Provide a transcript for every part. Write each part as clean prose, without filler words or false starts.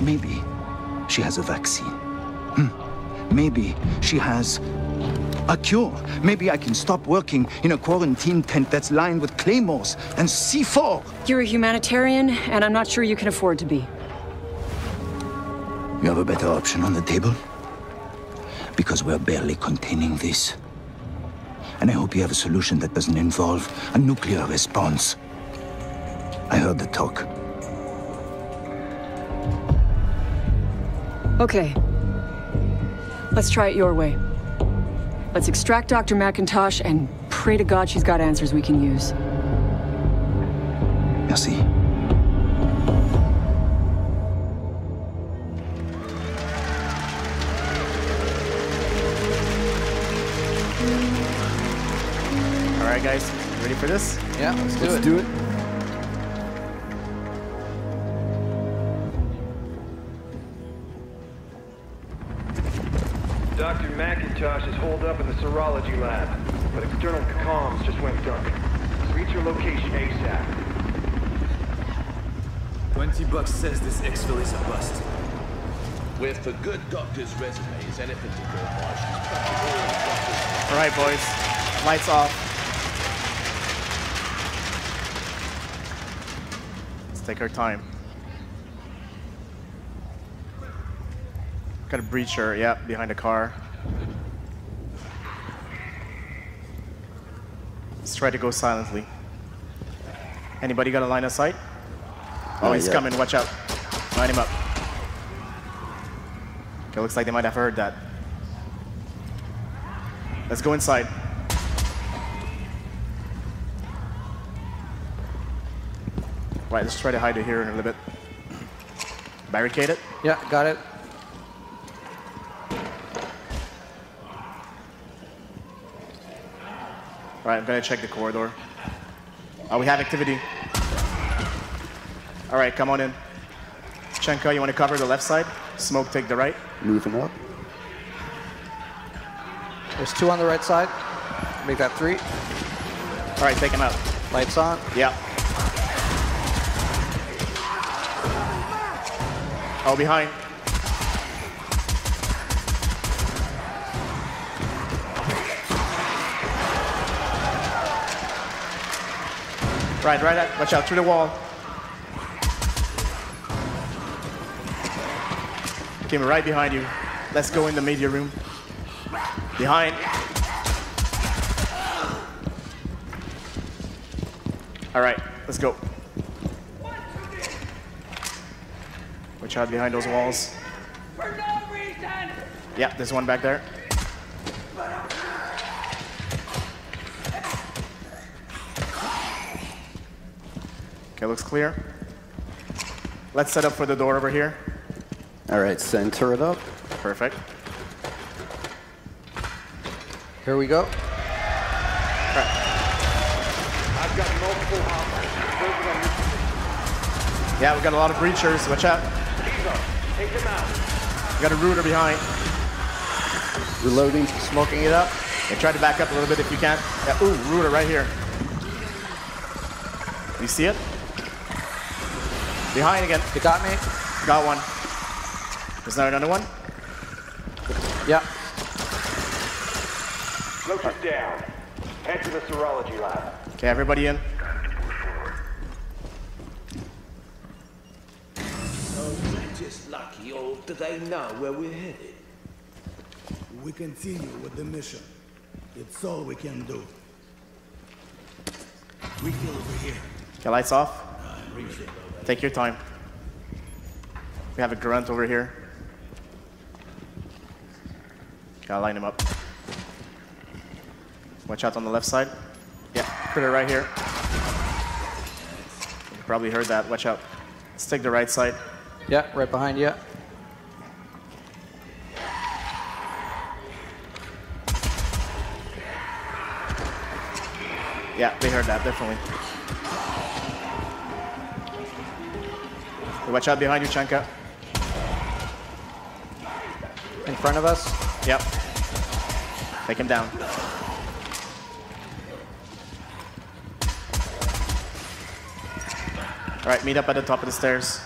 Maybe she has a vaccine. Maybe she has a cure. Maybe I can stop working in a quarantine tent that's lined with claymores and C4. You're a humanitarian, and I'm not sure you can afford to be. You have a better option on the table? Because we're barely containing this. And I hope you have a solution that doesn't involve a nuclear response. I heard the talk. Okay. Let's try it your way. Let's extract Dr. McIntosh and pray to God she's got answers we can use. Merci. All right, guys, ready for this? Yeah, let's do it. Dr. McIntosh is holed up in the serology lab, but external comms just went dark. Reach your location ASAP. $20 says this exfil is a bust. With a good doctor's resumes, anything to go watch. All right, boys, lights off. Let's take our time. Got a breacher, yeah, behind the car. Let's try to go silently. Anybody got a line of sight? Oh, he's coming, watch out. Line him up. Okay, looks like they might have heard that. Let's go inside. Right, let's try to hide it here in a little bit. Barricade it? Yeah, got it. All right, I'm gonna check the corridor. Oh, we have activity. All right, come on in. Chenka, you want to cover the left side? Smoke, take the right. Moving up. There's 2 on the right side. Make that 3. All right, take him out. Lights on. Yeah. Oh, behind. Right, watch out, through the wall. Came right behind you. Let's go in the media room. Behind. All right, let's go. Watch out behind those walls. For no reason. Yeah, there's one back there. Okay, looks clear. Let's set up for the door over here. All right, center it up. Perfect. Here we go. Right. I've got multiple hoppers. Yeah, we got a lot of breachers. Watch out. Take them out. We got a router behind. Reloading. Smoking it up. Yeah, try to back up a little bit if you can. Yeah, ooh, router right here. You see it? Behind again. You got me? Got one. Is there another one? Yeah. Locus down. Head to the serology lab. Okay, everybody in. Oh, we're just lucky, or do they know where we're headed? We continue with the mission. It's all we can do. We kill over here. Okay, lights off. Take your time. We have a grunt over here. Gotta line him up. Watch out on the left side. Yeah, critter right here. You probably heard that. Watch out. Let's take the right side. Yeah, right behind you. Yeah, they heard that, definitely. Watch out behind you, Chenka. In front of us? Yep. Take him down. All right, meet up at the top of the stairs.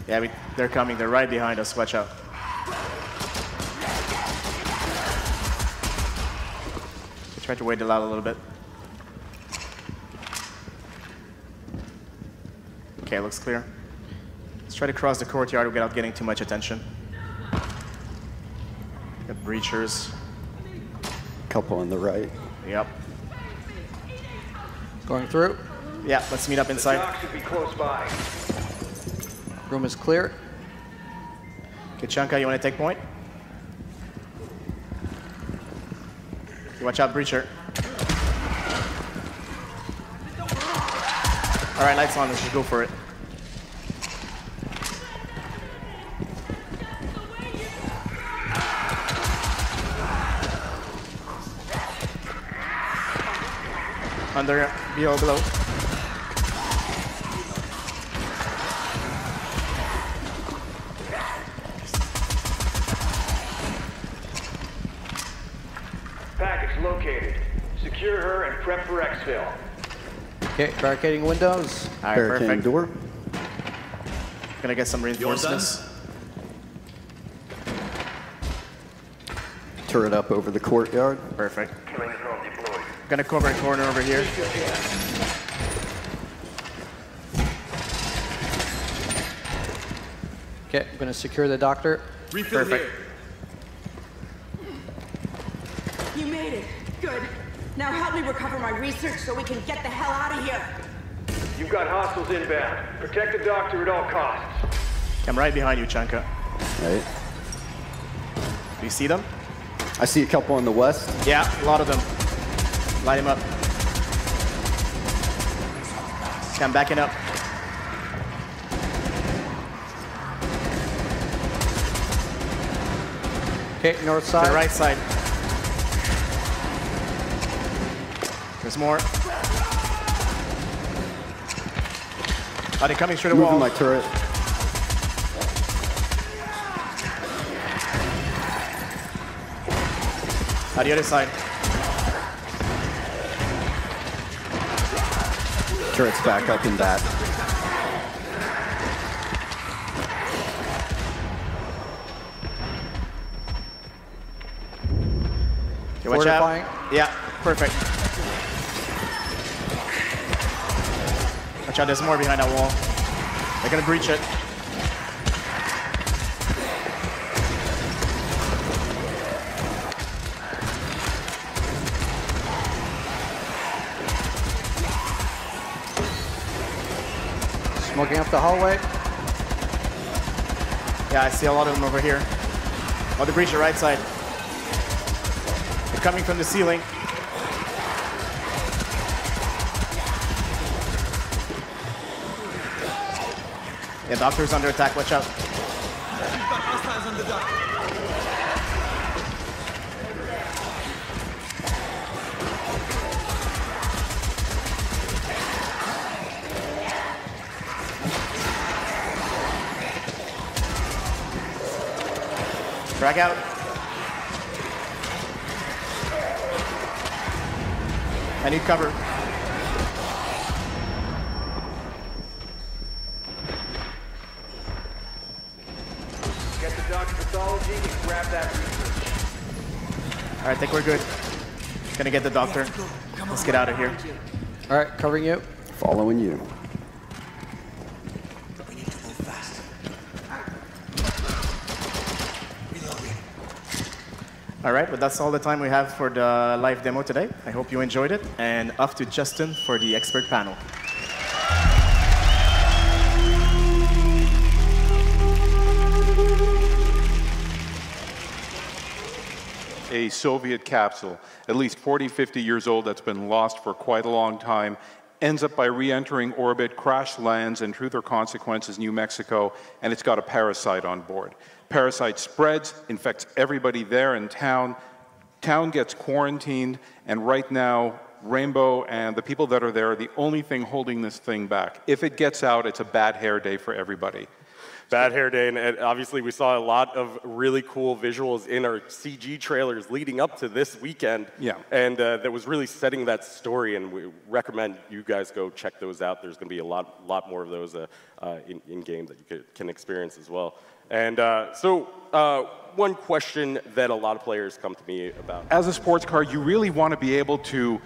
Yeah, they're coming. They're right behind us. Watch out. Try to wait it out a little bit. Okay, looks clear. Let's try to cross the courtyard without getting too much attention. Got breachers. Couple on the right. Yep. Going through. Yeah, let's meet up inside. The dock should be close by. Room is clear. Okay, Chanka, you want to take point? You watch out, breacher. All right, lights on. Let's just go for it. Under, below. Package located. Secure her and prep for exfil. Okay, barricading windows. All right, Barricading perfect. door. Gonna get some reinforcements. Turret up over the courtyard. Perfect. Killing drone deployed. Gonna cover a corner over here. Okay, I'm gonna secure the doctor. Refill Perfect. here. You made it. Good. Now help me recover my research so we can get the hell out of here. You've got hostiles inbound. Protect the doctor at all costs. I'm right behind you, Chanka. Right. Do you see them? I see a couple on the west. Yeah, a lot of them. Light him up. Okay, I'm backing up. Okay, north To side. the right side. There's more. Are they coming through the Moving wall? my turret. On the other side. Turret's back up in that. Okay, watch out. Fortifying. Yeah, perfect. Watch out, there's more behind that wall. They're gonna breach it. Smoking up the hallway. Yeah, I see a lot of them over here. Oh, the breach, the right side. They're coming from the ceiling. Yeah, doctor's under attack, watch out. Hostiles on the dock. Drag out. I need cover. Get the doctor pathology and grab that research. All right, I think we're good. Gonna get the doctor. Let's get out of here. All right, covering you. Following you. We need to move fast. Reloading. All right, but that's all the time we have for the live demo today. I hope you enjoyed it, and off to Justin for the expert panel. A Soviet capsule, at least 40, 50 years old, that's been lost for quite a long time, ends up by re-entering orbit, crash lands in Truth or Consequences, New Mexico, and it's got a parasite on board. Parasite spreads, infects everybody there in town. Town gets quarantined, and right now, Rainbow and the people that are there are the only thing holding this thing back. If it gets out, it's a bad hair day for everybody. Bad Hair Day, and obviously we saw a lot of really cool visuals in our CG trailers leading up to this weekend. Yeah. And that was really setting that story, and we recommend you guys go check those out. There's going to be a lot more of those in-game that you can experience as well. And one question that a lot of players come to me about. As a sports car, you really want to be able to,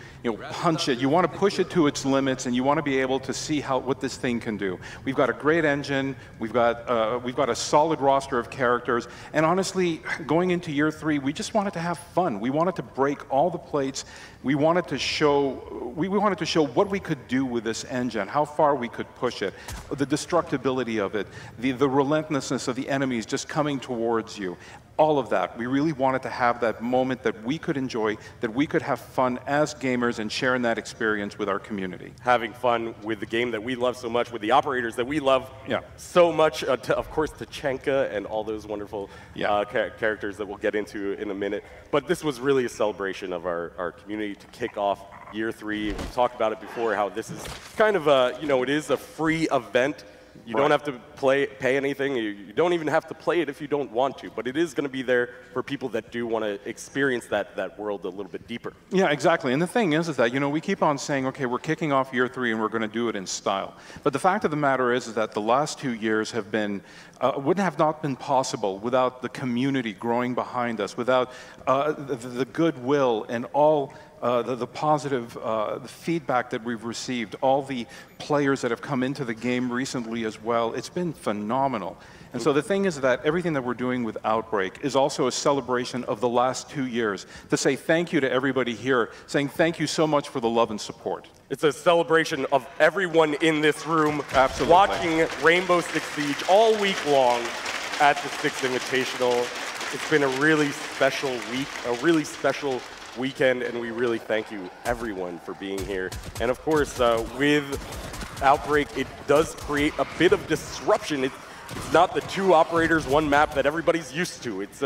punch it. You want to push it to its limits, and you want to be able to see what this thing can do. We've got a great engine. We've got a solid roster of characters. And honestly, going into year 3, we just wanted to have fun. We wanted to break all the plates. We wanted to show what we could do with this engine, how far we could push it, the destructibility of it, the relentlessness of the enemies just coming towards you. All of that. We really wanted to have that moment that we could enjoy, that we could have fun as gamers and sharing that experience with our community. Having fun with the game that we love so much, with the operators that we love so much, of course, Tachenka and all those wonderful characters that we'll get into in a minute. But this was really a celebration of our community to kick off year 3. We talked about it before, how this is kind of a, it is a free event. You don't have to pay anything. You don't even have to play it if you don't want to. But it is going to be there for people that do want to experience that world a little bit deeper. Yeah, exactly. And the thing is that, we keep on saying, okay, we're kicking off year 3 and we're going to do it in style. But the fact of the matter is that the last 2 years have been, wouldn't have not been possible without the community growing behind us, without the goodwill and all the positive feedback that we've received, all the players that have come into the game recently as well. It's been phenomenal. And so the thing is that everything that we're doing with Outbreak is also a celebration of the last 2 years, to say thank you to everybody here, saying thank you so much for the love and support. It's a celebration of everyone in this room watching Rainbow Six Siege all week long at the Six Invitational. It's been a really special week, a really special weekend, and we really thank you, everyone, for being here. And of course, with Outbreak, it does create a bit of disruption. It's not the 2 operators, 1 map that everybody's used to. It's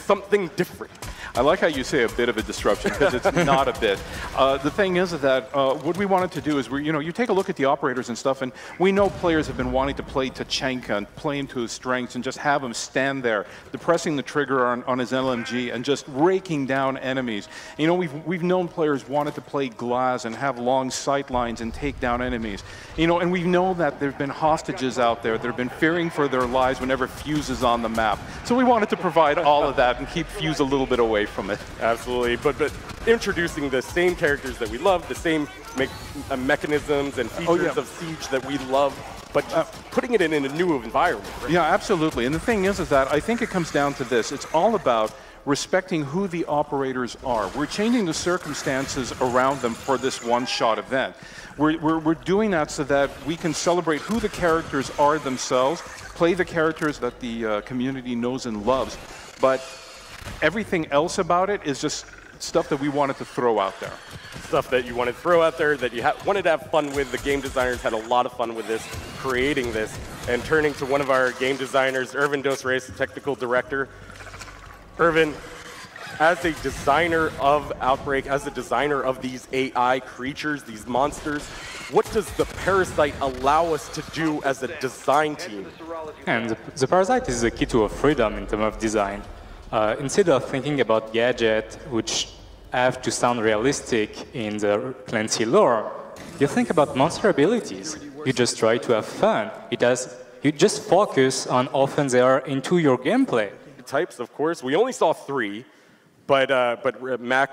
something different. I like how you say a bit of a disruption, because it's not a bit. The thing is that what we wanted to do is, you take a look at the operators and stuff, and we know players have been wanting to play Tachenka and play him to his strengths and just have him stand there, depressing the trigger on his LMG and just raking down enemies. We've known players wanted to play Glaz and have long sight lines and take down enemies. And we know that there have been hostages out there that have been fearing for their lives whenever Fuse is on the map. So we wanted to provide all of that and keep Fuse a little bit away from it. Absolutely, but introducing the same characters that we love, the same mechanisms and features of Siege that we love, but putting it in a new environment. Right? Yeah, absolutely. And the thing is that I think it comes down to this. It's all about respecting who the operators are. We're changing the circumstances around them for this one-shot event. We're doing that so that we can celebrate who the characters are themselves, play the characters that the community knows and loves, but everything else about it is just stuff that we wanted to throw out there. Stuff that you wanted to throw out there, that you wanted to have fun with. The game designers had a lot of fun with this, creating this, and turning to one of our game designers, Irvin Dos Reyes, technical director. Irvin, as a designer of Outbreak, as a designer of these AI creatures, these monsters, what does the Parasite allow us to do as a design team? And the Parasite is the key to freedom in terms of design. Instead of thinking about gadgets which have to sound realistic in the Clancy lore, you think about monster abilities. You just try to have fun. You just focus on how often they are into your gameplay. Types, of course. We only saw 3, but Mac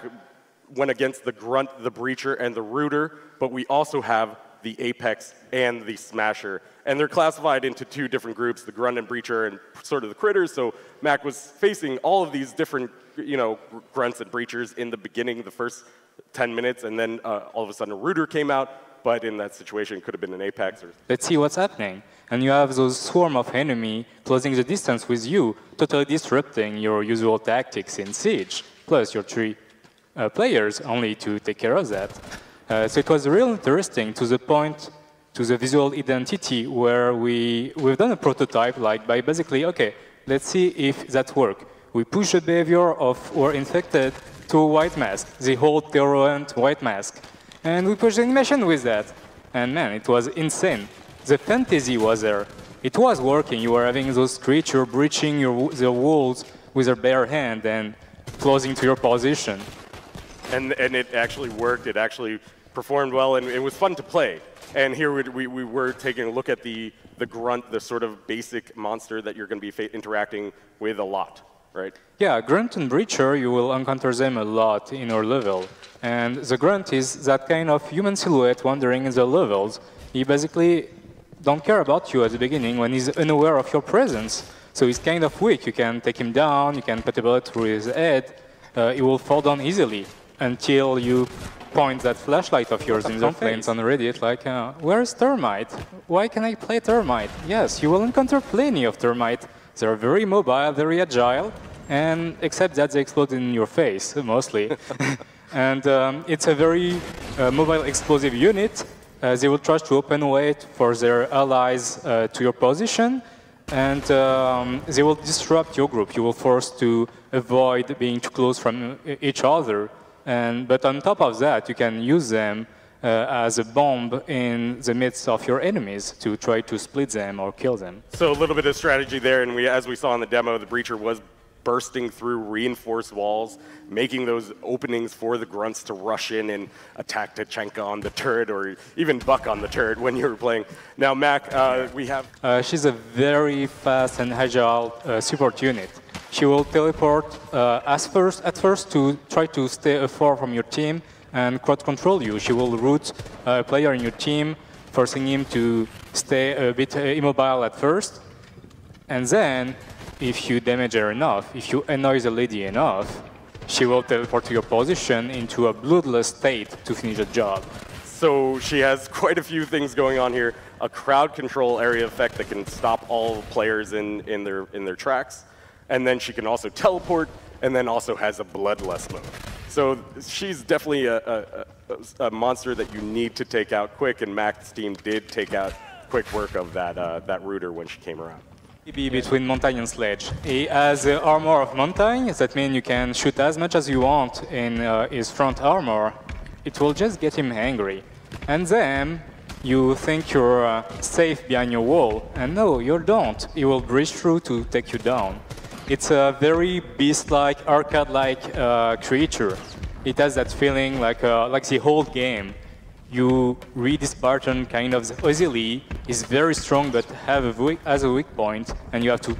went against the Grunt, the Breacher, and the Rooter, but we also have the Apex and the Smasher. And they're classified into 2 different groups, the Grunt and Breacher and sort of the Critters. So Mac was facing all of these different, Grunts and Breachers in the beginning, the first 10 minutes, and then all of a sudden a Rooter came out, but in that situation it could have been an Apex. Let's see what's happening. And you have those swarm of enemy closing the distance with you, totally disrupting your usual tactics in Siege, plus your 3 players only to take care of that. So it was real interesting to the point, to the visual identity, where we've done a prototype by basically, okay, let's see if that works. We push the behavior of our infected to a white mask, the whole Terrorant white mask. And we push the animation with that. And man, it was insane. The fantasy was there. it was working. You were having those creatures breaching the walls with their bare hand and closing to your position. And it actually worked. It actually performed well, and it was fun to play. And here we were taking a look at the grunt, the sort of basic monster that you're going to be interacting with a lot, right? Yeah, grunt and breacher, you will encounter them a lot in your level. And the grunt is that kind of human silhouette wandering in the levels. He basically don't care about you at the beginning when he's unaware of your presence. So he's kind of weak. You can take him down, you can put a bullet through his head. He will fall down easily until you point that flashlight of yours in the flames on Reddit, like, where is Termite? Why can I play Termite? Yes, you will encounter plenty of Termite. They're very mobile, very agile, and except that they explode in your face, mostly. And it's a very mobile explosive unit. They will try to open way for their allies to your position, and they will disrupt your group. You will force to avoid being too close from each other. But on top of that, you can use them as a bomb in the midst of your enemies to try to split them or kill them. So a little bit of strategy there, and as we saw in the demo, the breacher was bursting through reinforced walls, making those openings for the grunts to rush in and attack Tachenka on the turret, or even Buck on the turret when you were playing. Now, Mac, we have... she's a very fast and agile support unit. She will teleport at first to try to stay afar from your team and crowd control you. She will root a player in your team, forcing him to stay a bit immobile at first. And then, if you damage her enough, if you annoy the lady enough, she will teleport to your position into a bloodless state to finish the job. So she has quite a few things going on here. A crowd control area effect that can stop all players in their tracks. And then she can also teleport, and then also has a bloodless mode. So she's definitely a monster that you need to take out quick, and Mac's team did take out quick work of that rooter when she came around. Be between Mountain and Sledge. He has the armor of Mountain. That means you can shoot as much as you want in his front armor. It will just get him angry. And then you think you're safe behind your wall, and no, you don't. He will breach through to take you down. It's a very beast-like, arcade-like creature. It has that feeling like the whole game. You read this button kind of easily. It's very strong, but has a weak point, and you have to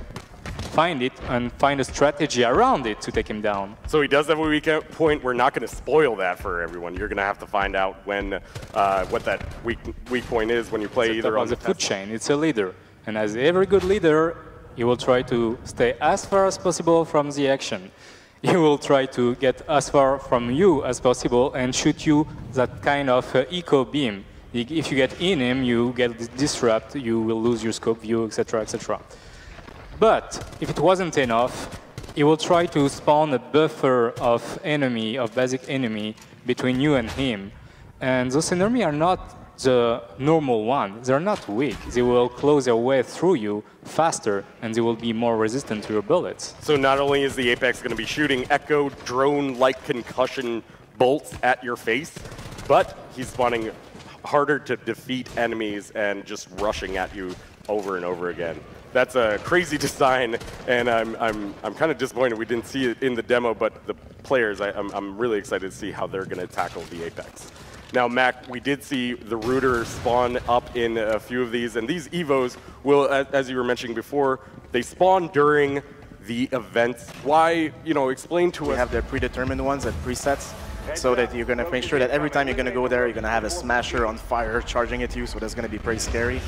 find it and find a strategy around it to take him down. So he does have a weak point. We're not going to spoil that for everyone. You're going to have to find out when what that weak point is when you play either on the food chain. It's a leader, and as every good leader, he will try to stay as far as possible from the action. He will try to get as far from you as possible and shoot you that kind of eco beam. If you get in him, you get disrupt, you will lose your scope view, etc., etc. But if it wasn't enough, he will try to spawn a buffer of basic enemy between you and him. And those enemies are not the normal one. They're not weak. They will close their way through you faster, and they will be more resistant to your bullets. So not only is the Apex going to be shooting echo drone-like concussion bolts at your face, but he's spawning harder to defeat enemies and just rushing at you over and over again. That's a crazy design, and I'm kind of disappointed we didn't see it in the demo, but the players, I'm really excited to see how they're going to tackle the Apex. Now, Mac, we did see the Rooter spawn up in a few of these, and these Evos will, as you were mentioning before, they spawn during the events. Why, explain to us. We have the predetermined ones at presets, so that you're going to make sure that every time you're going to go there, you're going to have a smasher on fire charging at you, so that's going to be pretty scary.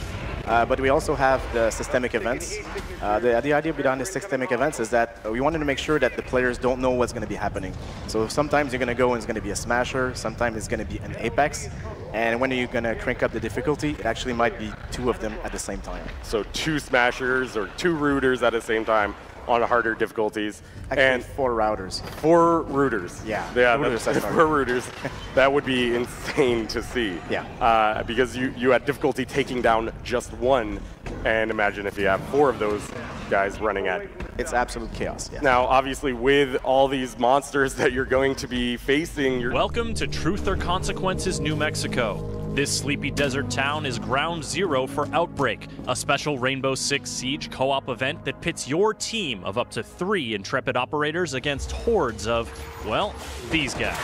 But we also have the systemic events. The idea behind the systemic events is that we wanted to make sure that the players don't know what's going to be happening. So sometimes you're going to go and it's going to be a smasher, sometimes it's going to be an Apex, and when you're going to crank up the difficulty, it actually might be two of them at the same time. So 2 smashers or 2 rooters at the same time on harder difficulties. Actually, and 4 routers. 4 rooters. Yeah, that's 4 rooters. That would be insane to see. Yeah. Because you had difficulty taking down just one, and imagine if you have 4 of those guys running at you. It's absolute chaos. Yeah. Now, obviously, with all these monsters that you're going to be facing, Welcome to Truth or Consequences, New Mexico. This sleepy desert town is ground zero for Outbreak, a special Rainbow Six Siege co-op event that pits your team of up to 3 intrepid operators against hordes of, well, these guys.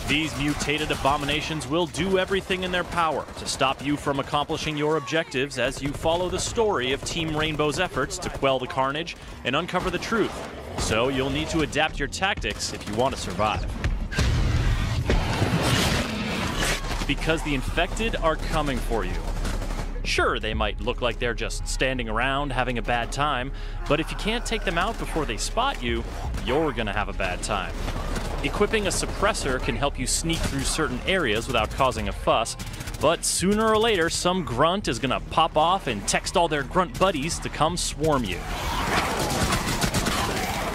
These mutated abominations will do everything in their power to stop you from accomplishing your objectives as you follow the story of Team Rainbow's efforts to quell the carnage and uncover the truth. So you'll need to adapt your tactics if you want to survive. Because the infected are coming for you. Sure, they might look like they're just standing around having a bad time, but if you can't take them out before they spot you, you're gonna have a bad time. Equipping a suppressor can help you sneak through certain areas without causing a fuss, but sooner or later, some grunt is gonna pop off and text all their grunt buddies to come swarm you.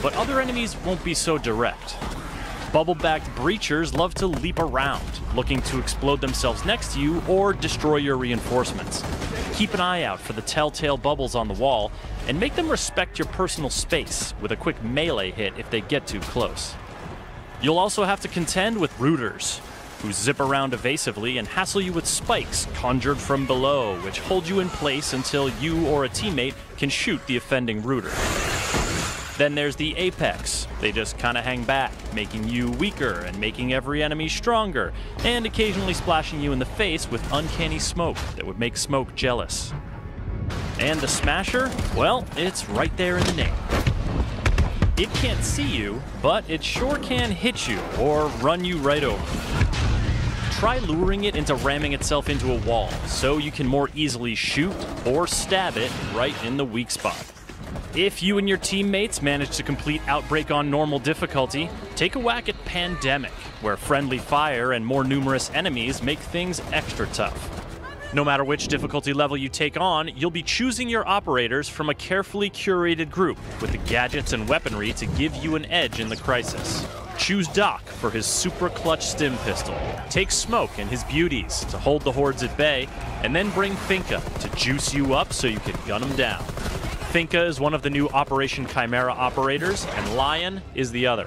But other enemies won't be so direct. Bubble-backed breachers love to leap around, looking to explode themselves next to you or destroy your reinforcements. Keep an eye out for the telltale bubbles on the wall, and make them respect your personal space with a quick melee hit if they get too close. You'll also have to contend with rooters, who zip around evasively and hassle you with spikes conjured from below, which hold you in place until you or a teammate can shoot the offending rooter. Then there's the Apex. They just kind of hang back, making you weaker and making every enemy stronger, and occasionally splashing you in the face with uncanny smoke that would make Smoke jealous. And the Smasher? Well, it's right there in the name. It can't see you, but it sure can hit you or run you right over. Try luring it into ramming itself into a wall so you can more easily shoot or stab it right in the weak spot. If you and your teammates manage to complete Outbreak on normal difficulty, take a whack at Pandemic, where friendly fire and more numerous enemies make things extra tough. No matter which difficulty level you take on, you'll be choosing your operators from a carefully curated group with the gadgets and weaponry to give you an edge in the crisis. Choose Doc for his super clutch stim pistol. Take Smoke and his beauties to hold the hordes at bay, and then bring Finka to juice you up so you can gun them down. Finka is one of the new Operation Chimera operators, and Lion is the other.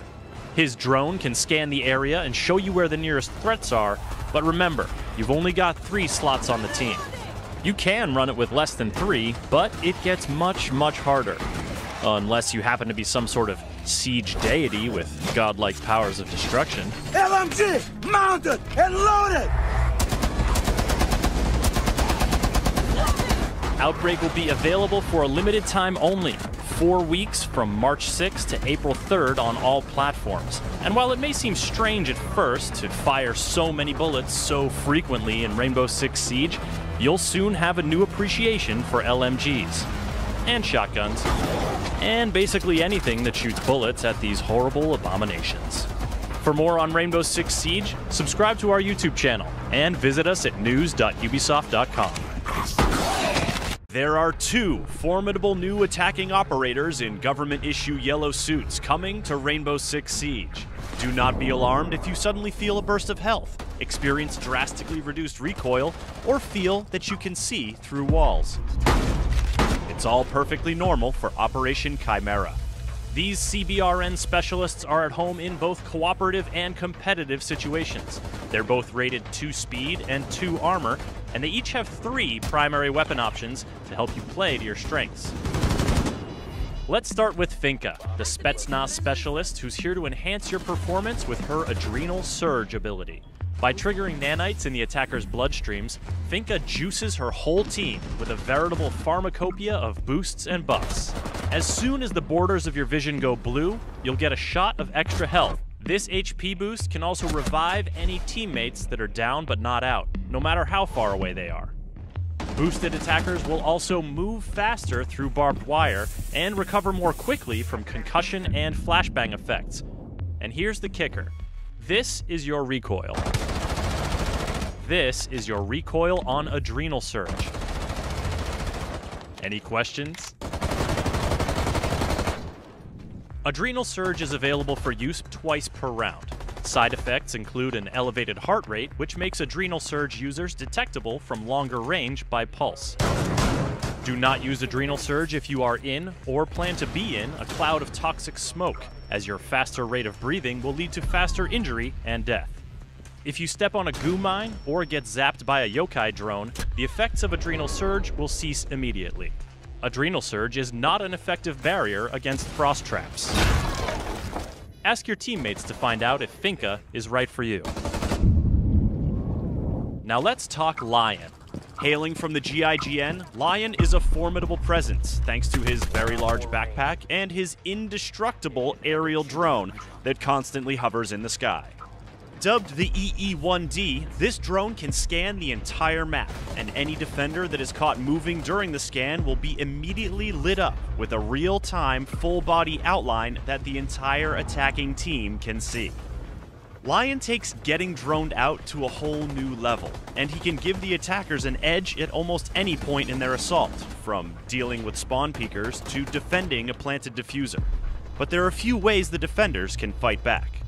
His drone can scan the area and show you where the nearest threats are, but remember, you've only got 3 slots on the team. You can run it with less than 3, but it gets much, much harder. Unless you happen to be some sort of siege deity with godlike powers of destruction. LMG! Mounted and loaded! Outbreak will be available for a limited time only, 4 weeks from March 6th to April 3rd on all platforms. And while it may seem strange at first to fire so many bullets so frequently in Rainbow Six Siege, you'll soon have a new appreciation for LMGs. And shotguns. And basically anything that shoots bullets at these horrible abominations. For more on Rainbow Six Siege, subscribe to our YouTube channel and visit us at news.ubisoft.com. There are 2 formidable new attacking operators in government-issue yellow suits coming to Rainbow Six Siege. Do not be alarmed if you suddenly feel a burst of health, experience drastically reduced recoil, or feel that you can see through walls. It's all perfectly normal for Operation Chimera. These CBRN specialists are at home in both cooperative and competitive situations. They're both rated 2 speed and 2 armor, and they each have 3 primary weapon options to help you play to your strengths. Let's start with Finka, the Spetsnaz specialist who's here to enhance your performance with her Adrenal Surge ability. By triggering nanites in the attacker's bloodstreams, Finka juices her whole team with a veritable pharmacopoeia of boosts and buffs. As soon as the borders of your vision go blue, you'll get a shot of extra health. This HP boost can also revive any teammates that are down but not out, no matter how far away they are. Boosted attackers will also move faster through barbed wire and recover more quickly from concussion and flashbang effects. And here's the kicker. This is your recoil. This is your recoil on Adrenal Surge. Any questions? Adrenal Surge is available for use twice per round. Side effects include an elevated heart rate, which makes Adrenal Surge users detectable from longer range by pulse. Do not use Adrenal Surge if you are in, or plan to be in, a cloud of toxic smoke, as your faster rate of breathing will lead to faster injury and death. If you step on a goo mine or get zapped by a yokai drone, the effects of Adrenal Surge will cease immediately. Adrenal Surge is not an effective barrier against frost traps. Ask your teammates to find out if Finka is right for you. Now let's talk Lion. Hailing from the GIGN, Lion is a formidable presence thanks to his very large backpack and his indestructible aerial drone that constantly hovers in the sky. Dubbed the EE-1D, this drone can scan the entire map, and any defender that is caught moving during the scan will be immediately lit up with a real-time, full-body outline that the entire attacking team can see. Lion takes getting droned out to a whole new level, and he can give the attackers an edge at almost any point in their assault, from dealing with spawn peekers to defending a planted diffuser. But there are a few ways the defenders can fight back.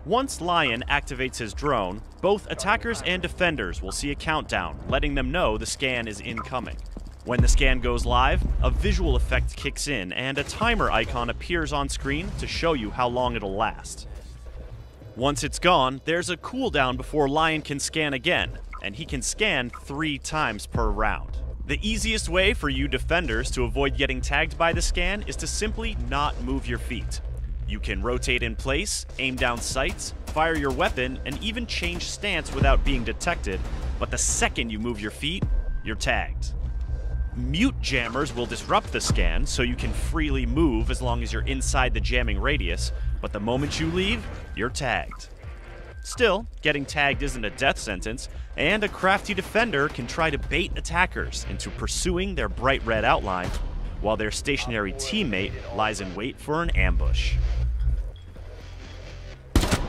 Once Lion activates his drone, both attackers and defenders will see a countdown, letting them know the scan is incoming. When the scan goes live, a visual effect kicks in and a timer icon appears on screen to show you how long it'll last. Once it's gone, there's a cooldown before Lion can scan again, and he can scan 3 times per round. The easiest way for you defenders to avoid getting tagged by the scan is to simply not move your feet. You can rotate in place, aim down sights, fire your weapon, and even change stance without being detected, but the second you move your feet, you're tagged. Mute jammers will disrupt the scan, so you can freely move as long as you're inside the jamming radius, but the moment you leave, you're tagged. Still, getting tagged isn't a death sentence, and a crafty defender can try to bait attackers into pursuing their bright red outline, while their stationary teammate lies in wait for an ambush.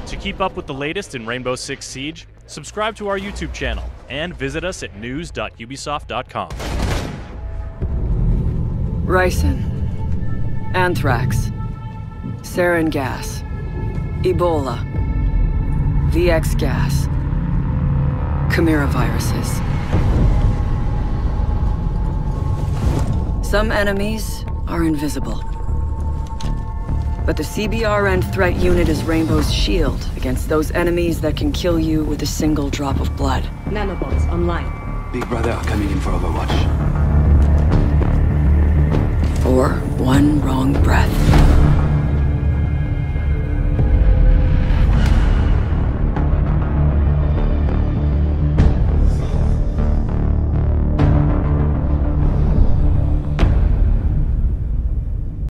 To keep up with the latest in Rainbow Six Siege, subscribe to our YouTube channel and visit us at news.ubisoft.com. Ricin, Anthrax, Sarin gas, Ebola, VX gas, Chimera viruses. Some enemies are invisible. But the CBRN threat unit is Rainbow's shield against those enemies that can kill you with a single drop of blood. Nanobots online. Big Brother are coming in for Overwatch. Or one wrong breath.